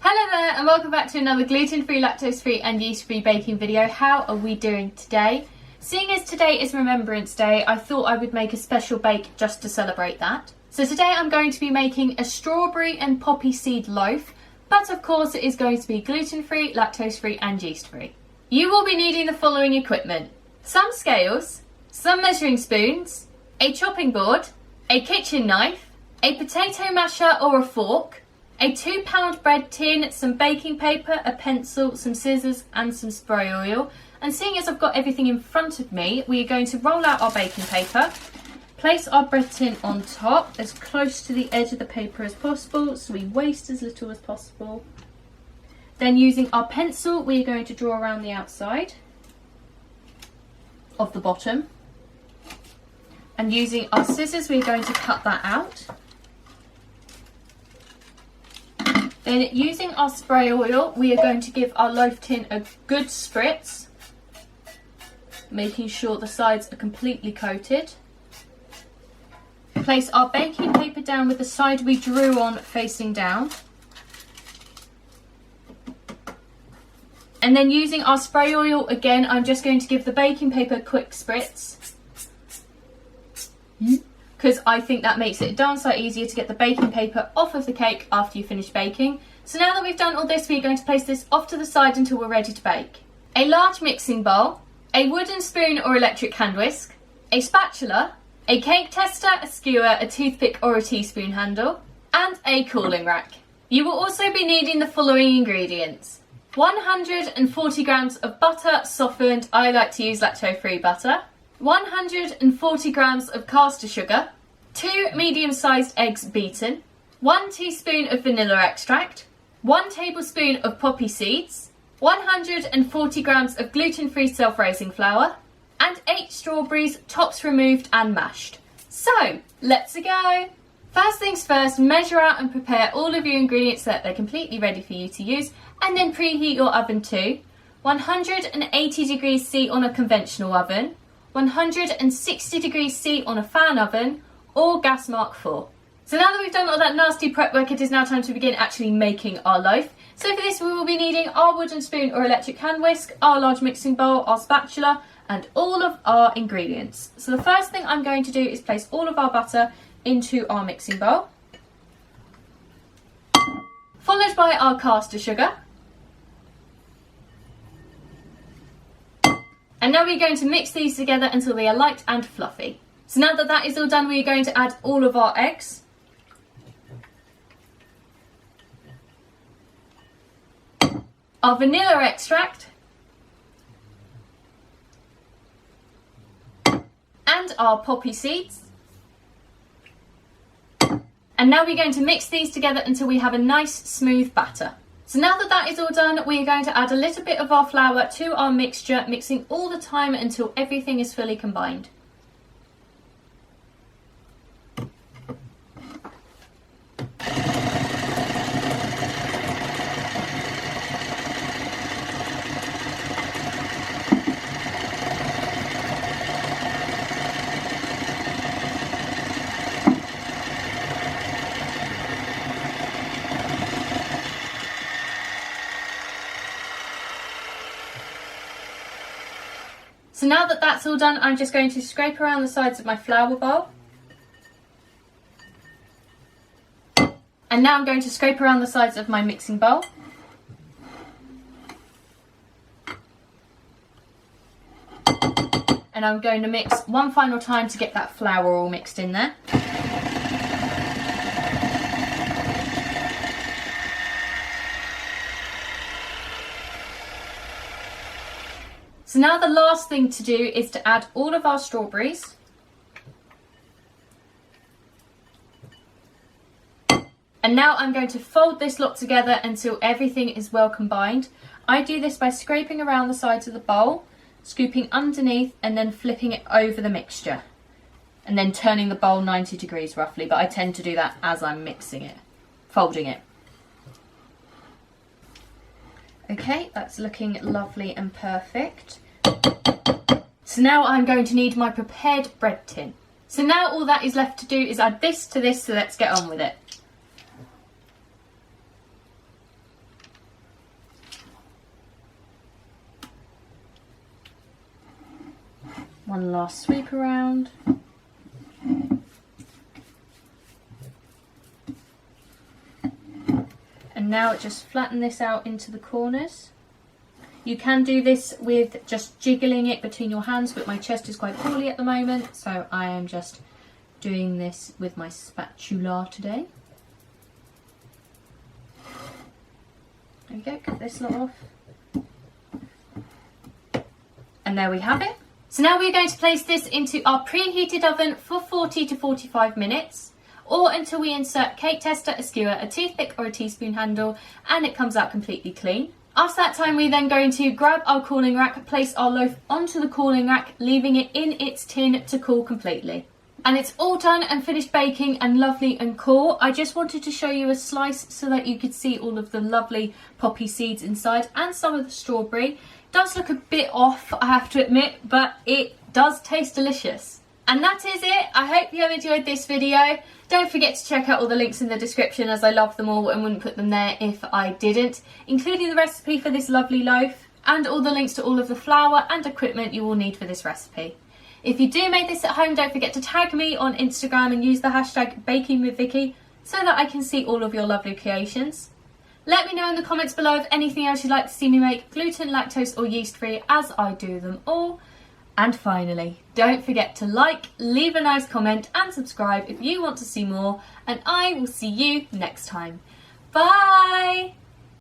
Hello there and welcome back to another gluten-free, lactose-free and yeast-free baking video. How are we doing today? Seeing as today is Remembrance Day, I thought I would make a special bake just to celebrate that. So today I'm going to be making a strawberry and poppy seed loaf, but of course it is going to be gluten-free, lactose-free and yeast-free. You will be needing the following equipment: some scales, some measuring spoons, a chopping board, a kitchen knife, a potato masher or a fork, a 2-pound bread tin, some baking paper, a pencil, some scissors and some spray oil. And seeing as I've got everything in front of me, we are going to roll out our baking paper, place our bread tin on top as close to the edge of the paper as possible so we waste as little as possible. Then using our pencil, we are going to draw around the outside of the bottom. And using our scissors, we're going to cut that out. Then using our spray oil, we are going to give our loaf tin a good spritz, making sure the sides are completely coated. Place our baking paper down with the side we drew on facing down. And then using our spray oil again, I'm just going to give the baking paper a quick spritz, because I think that makes it a darn sight easier to get the baking paper off of the cake after you finish baking. So now that we've done all this, we're going to place this off to the side until we're ready to bake. A large mixing bowl, a wooden spoon or electric hand whisk, a spatula, a cake tester, a skewer, a toothpick or a teaspoon handle, and a cooling rack. You will also be needing the following ingredients: 140 grams of butter softened, I like to use lacto-free butter, 140 grams of caster sugar, 2 medium-sized eggs beaten, 1 teaspoon of vanilla extract, 1 tablespoon of poppy seeds, 140 grams of gluten-free self-raising flour, and 8 strawberries, tops removed and mashed. So, let's go! First things first, measure out and prepare all of your ingredients so that they're completely ready for you to use, and then preheat your oven to 180 degrees C on a conventional oven, 160 degrees C on a fan oven, or gas mark 4. So now that we've done all that nasty prep work, it is now time to begin actually making our loaf. So for this we will be needing our wooden spoon or electric hand whisk, our large mixing bowl, our spatula, and all of our ingredients. So the first thing I'm going to do is place all of our butter into our mixing bowl, followed by our caster sugar. And now we're going to mix these together until they are light and fluffy. So now that that is all done, we are going to add all of our eggs. Our vanilla extract. And our poppy seeds. And now we're going to mix these together until we have a nice smooth batter. So now that that is all done, we are going to add a little bit of our flour to our mixture, mixing all the time until everything is fully combined. So now that that's all done, I'm just going to scrape around the sides of my flour bowl. And now I'm going to scrape around the sides of my mixing bowl. And I'm going to mix one final time to get that flour all mixed in there. So now the last thing to do is to add all of our strawberries. And now I'm going to fold this lot together until everything is well combined. I do this by scraping around the sides of the bowl, scooping underneath and then flipping it over the mixture. And then turning the bowl 90 degrees roughly, but I tend to do that as I'm mixing it, folding it. Okay, that's looking lovely and perfect. So now I'm going to need my prepared bread tin. So now all that is left to do is add this to this, so let's get on with it. One last sweep around. And now just flatten this out into the corners. You can do this with just jiggling it between your hands, but my chest is quite poorly at the moment, so I am just doing this with my spatula today. There we go, cut this lot off. And there we have it. So now we're going to place this into our preheated oven for 40 to 45 minutes, or until we insert cake tester, a skewer, a toothpick or a teaspoon handle, and it comes out completely clean. After that time, we're then going to grab our cooling rack, place our loaf onto the cooling rack, leaving it in its tin to cool completely. And it's all done and finished baking and lovely and cool. I just wanted to show you a slice so that you could see all of the lovely poppy seeds inside and some of the strawberry. It does look a bit off, I have to admit, but it does taste delicious. And that is it. I hope you have enjoyed this video. Don't forget to check out all the links in the description, as I love them all and wouldn't put them there if I didn't, including the recipe for this lovely loaf and all the links to all of the flour and equipment you will need for this recipe. If you do make this at home, don't forget to tag me on Instagram and use the hashtag bakingwithvickiie so that I can see all of your lovely creations. Let me know in the comments below of anything else you'd like to see me make, gluten, lactose or yeast free, as I do them all. And finally, don't forget to like, leave a nice comment and subscribe if you want to see more, and I will see you next time. Bye!